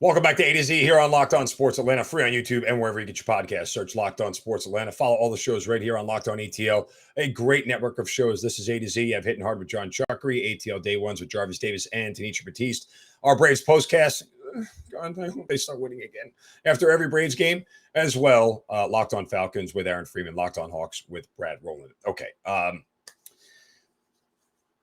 Welcome back to A to Z here on Locked On Sports Atlanta, free on YouTube and wherever you get your podcasts. Search Locked On Sports Atlanta. Follow all the shows right here on Locked On ATL, a great network of shows. This is A to Z. You have Hitting Hard with John Chuckery, ATL Day Ones with Jarvis Davis and Tanisha Batiste. Our Braves postcast, God, I hope they start winning again after every Braves game as well. Locked On Falcons with Aaron Freeman, Locked On Hawks with Brad Rowland. Okay,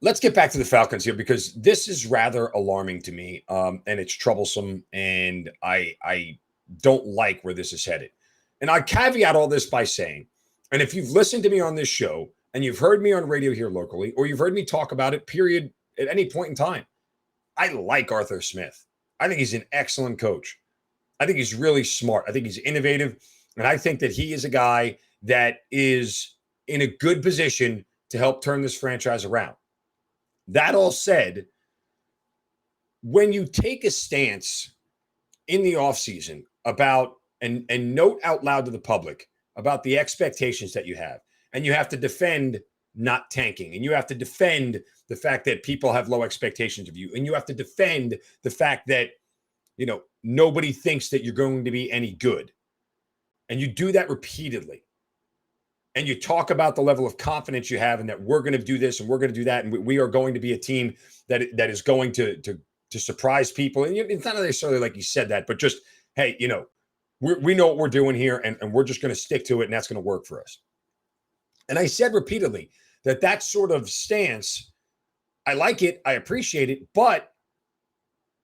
let's get back to the Falcons here because this is rather alarming to me, and it's troublesome, and I don't like where this is headed. And I caveat all this by saying, and if you've listened to me on this show and you've heard me on radio here locally, or you've heard me talk about it, period, at any point in time, I like Arthur Smith. I think he's an excellent coach. I think he's really smart. I think he's innovative, and I think that he is a guy that is in a good position to help turn this franchise around. That all said, when you take a stance in the offseason about and note out loud to the public about the expectations that you have, and you have to defend not tanking, and you have to defend the fact that people have low expectations of you, and you have to defend the fact that, nobody thinks that you're going to be any good, and you do that repeatedly, and you talk about the level of confidence you have and that we're going to do this and we're going to do that, and we are going to be a team that is going to surprise people. And it's not necessarily like you said that, but just, hey, we know what we're doing here, and we're just going to stick to it, and that's going to work for us. And I said repeatedly that sort of stance, I like it, I appreciate it, but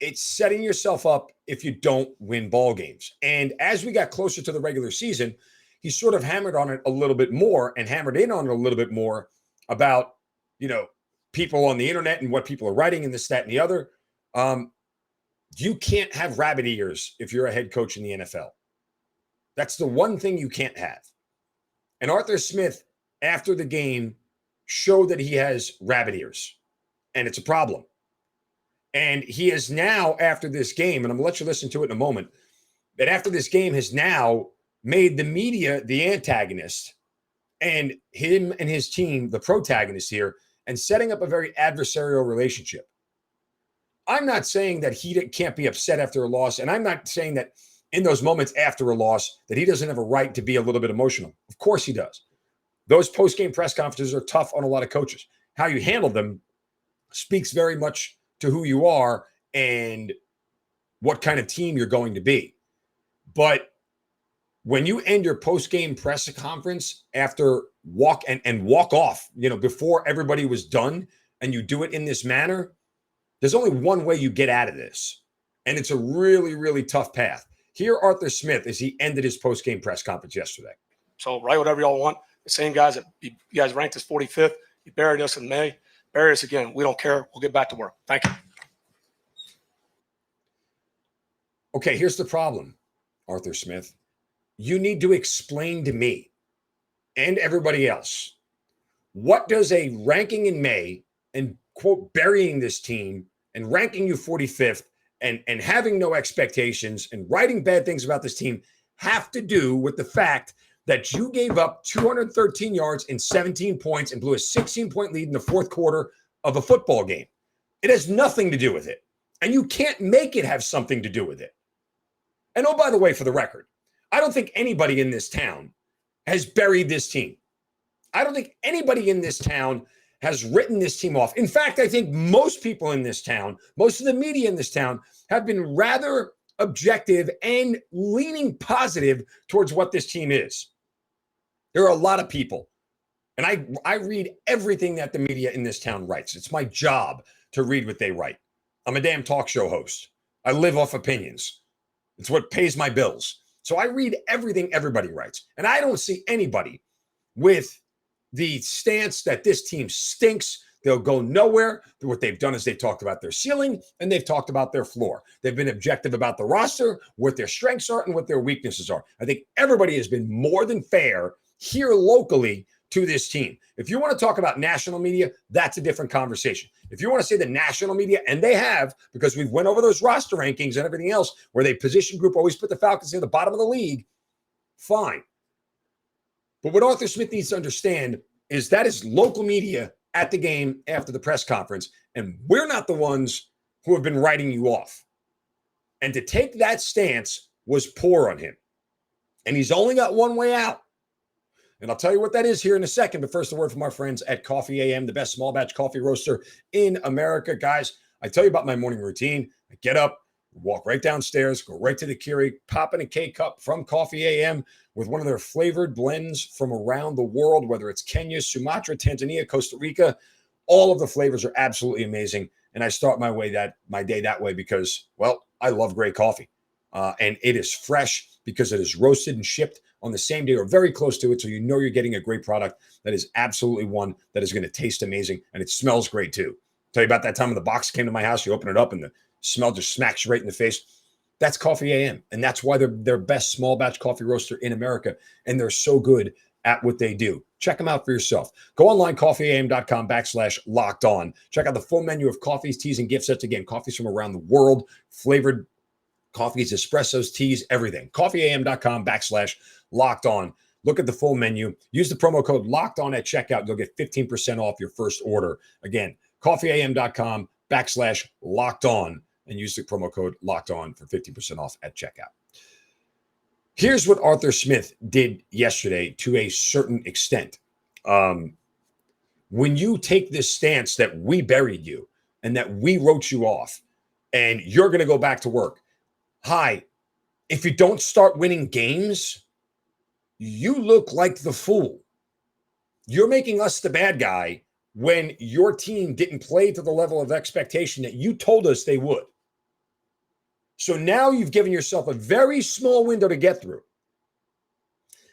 it's setting yourself up if you don't win ball games. And as we got closer to the regular season, he sort of hammered on it a little bit more and hammered in on it a little bit more about, people on the internet and what people are writing and this, that, and the other. You can't have rabbit ears if you're a head coach in the NFL. That's the one thing you can't have. And Arthur Smith, after the game, showed that he has rabbit ears, and it's a problem. And he is now, after this game, and I'm going to let you listen to it in a moment, that after this game has now made the media the antagonist and him and his team the protagonist here, and setting up a very adversarial relationship. I'm not saying that he can't be upset after a loss, and I'm not saying that in those moments after a loss that he doesn't have a right to be a little bit emotional. Of course he does. Those post-game press conferences are tough on a lot of coaches. How you handle them speaks very much to who you are and what kind of team you're going to be. But when you end your post-game press conference after walk off, before everybody was done, and you do it in this manner, there's only one way you get out of this. And it's a really, really tough path. Here, Arthur Smith, as he ended his post-game press conference yesterday. So write whatever y'all want. The same guys that you guys ranked us 45th, you buried us in May. Bury us again. We don't care. We'll get back to work. Thank you. Okay, here's the problem, Arthur Smith. You need to explain to me and everybody else, what does a ranking in May and, quote, burying this team and ranking you 45th and having no expectations and writing bad things about this team have to do with the fact that you gave up 213 yards and 17 points and blew a 16-point lead in the fourth quarter of a football game? It has nothing to do with it. And you can't make it have something to do with it. And oh, by the way, for the record, I don't think anybody in this town has buried this team. I don't think anybody in this town has written this team off. In fact, I think most people in this town, most of the media in this town, have been rather objective and leaning positive towards what this team is. There are a lot of people, and I read everything that the media in this town writes. It's my job to read what they write. I'm a damn talk show host. I live off opinions. It's what pays my bills. So I read everything everybody writes, and I don't see anybody with the stance that this team stinks. They'll go nowhere. What they've done is they've talked about their ceiling and they've talked about their floor. They've been objective about the roster, what their strengths are and what their weaknesses are. I think everybody has been more than fair here locally to this team. If you want to talk about national media, that's a different conversation. If you want to say the national media, and they have, because we've went over those roster rankings and everything else, where they position group always put the Falcons near the bottom of the league, fine. But what Arthur Smith needs to understand is that is local media at the game after the press conference, and we're not the ones who have been writing you off. And to take that stance was poor on him. And he's only got one way out. And I'll tell you what that is here in a second. But first, a word from our friends at Coffee AM, the best small batch coffee roaster in America. Guys, I tell you about my morning routine. I get up, walk right downstairs, go right to the Keurig, pop in a K-Cup from Coffee AM with one of their flavored blends from around the world, whether it's Kenya, Sumatra, Tanzania, Costa Rica. All of the flavors are absolutely amazing. And I start my day that way because, well, I love great coffee. And it is fresh because it is roasted and shipped on the same day or very close to it. So you know you're getting a great product that is absolutely one that is going to taste amazing. And it smells great too. Tell you about that time when the box came to my house, you open it up and the smell just smacks you right in the face. That's Coffee AM. And that's why they're best small batch coffee roaster in America. And they're so good at what they do. Check them out for yourself. Go online, coffeeam.com/locked on. Check out the full menu of coffees, teas, and gift sets. Again, coffees from around the world, flavored coffees, espressos, teas, everything. Coffeeam.com/locked on. Look at the full menu. Use the promo code locked on at checkout. You'll get 15% off your first order. Again, coffeeam.com/locked on and use the promo code locked on for 15% off at checkout. Here's what Arthur Smith did yesterday to a certain extent. When you take this stance that we buried you and that we wrote you off and you're going to go back to work. Hi, if you don't start winning games, you look like the fool. You're making us the bad guy when your team didn't play to the level of expectation that you told us they would. So now you've given yourself a very small window to get through.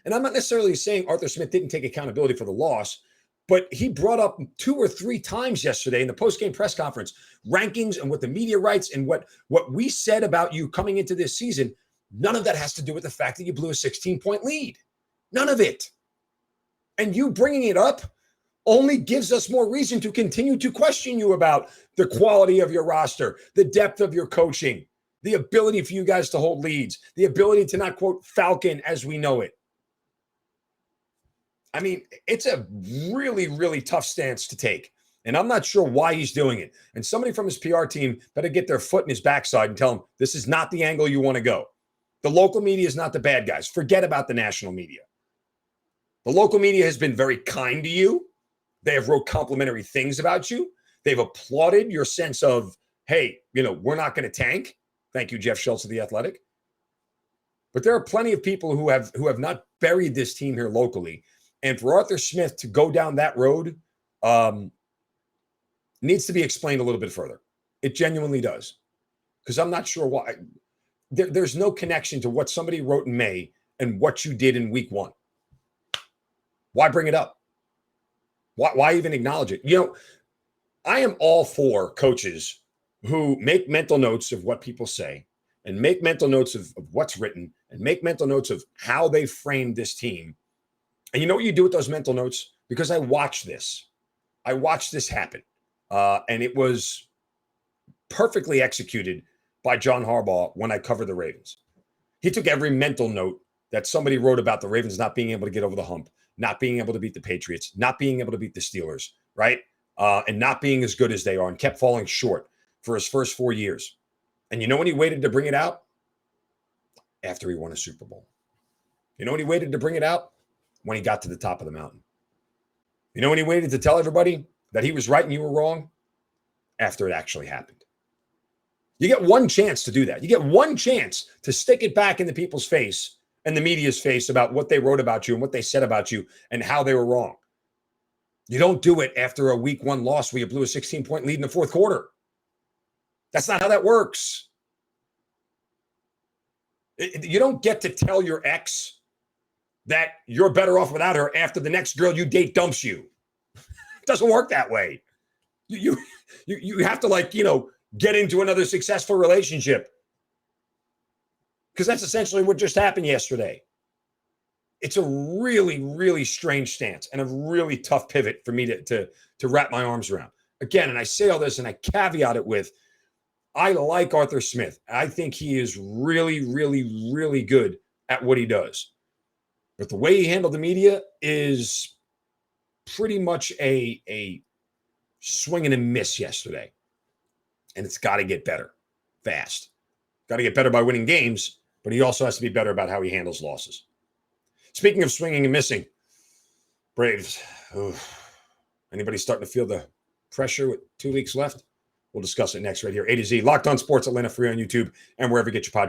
And I'm not necessarily saying Arthur Smith didn't take accountability for the loss, but he brought up 2 or 3 times yesterday in the postgame press conference, rankings and what the media writes and what we said about you coming into this season. None of that has to do with the fact that you blew a 16-point lead. None of it. And you bringing it up only gives us more reason to continue to question you about the quality of your roster, the depth of your coaching, the ability for you guys to hold leads, the ability to not quote Falcon as we know it. I mean, it's a really, really tough stance to take. And I'm not sure why he's doing it. And somebody from his PR team better get their foot in his backside and tell him this is not the angle you want to go. The local media is not the bad guys. Forget about the national media. The local media has been very kind to you. They have wrote complimentary things about you. They've applauded your sense of, hey, we're not going to tank. Thank you, Jeff Schultz of The Athletic. But there are plenty of people who have not buried this team here locally. And for Arthur Smith to go down that road needs to be explained a little bit further. It genuinely does. Because I'm not sure why. There's no connection to what somebody wrote in May and what you did in week 1. Why bring it up? Why even acknowledge it? I am all for coaches who make mental notes of what people say and make mental notes of what's written and make mental notes of how they framed this team. And you know what you do with those mental notes? Because I watched this. I watched this happen. And it was perfectly executed by John Harbaugh when I covered the Ravens. He took every mental note that somebody wrote about the Ravens not being able to get over the hump, not being able to beat the Patriots, not being able to beat the Steelers, right? And not being as good as they are and kept falling short for his first 4 years. And you know when he waited to bring it out? After he won a Super Bowl. You know when he waited to bring it out? When he got to the top of the mountain. You know when he waited to tell everybody that he was right and you were wrong? After it actually happened. You get one chance to do that. You get one chance to stick it back in the people's face and the media's face about what they wrote about you and what they said about you and how they were wrong. You don't do it after a week 1 loss where you blew a 16-point lead in the 4th quarter. That's not how that works. You don't get to tell your ex that you're better off without her after the next girl you date dumps you. It doesn't work that way. You have to get into another successful relationship. Because that's essentially what just happened yesterday. It's a really, really strange stance and a really tough pivot for me to wrap my arms around. Again, and I say all this and I caveat it with, I like Arthur Smith. I think he is really, really, really good at what he does. But the way he handled the media is pretty much a swing and a miss yesterday. And it's got to get better fast. got to get better by winning games, but he also has to be better about how he handles losses. Speaking of swinging and missing, Braves. Anybody starting to feel the pressure with 2 weeks left? We'll discuss it next right here. A to Z, Locked On Sports Atlanta, free on YouTube and wherever you get your podcast.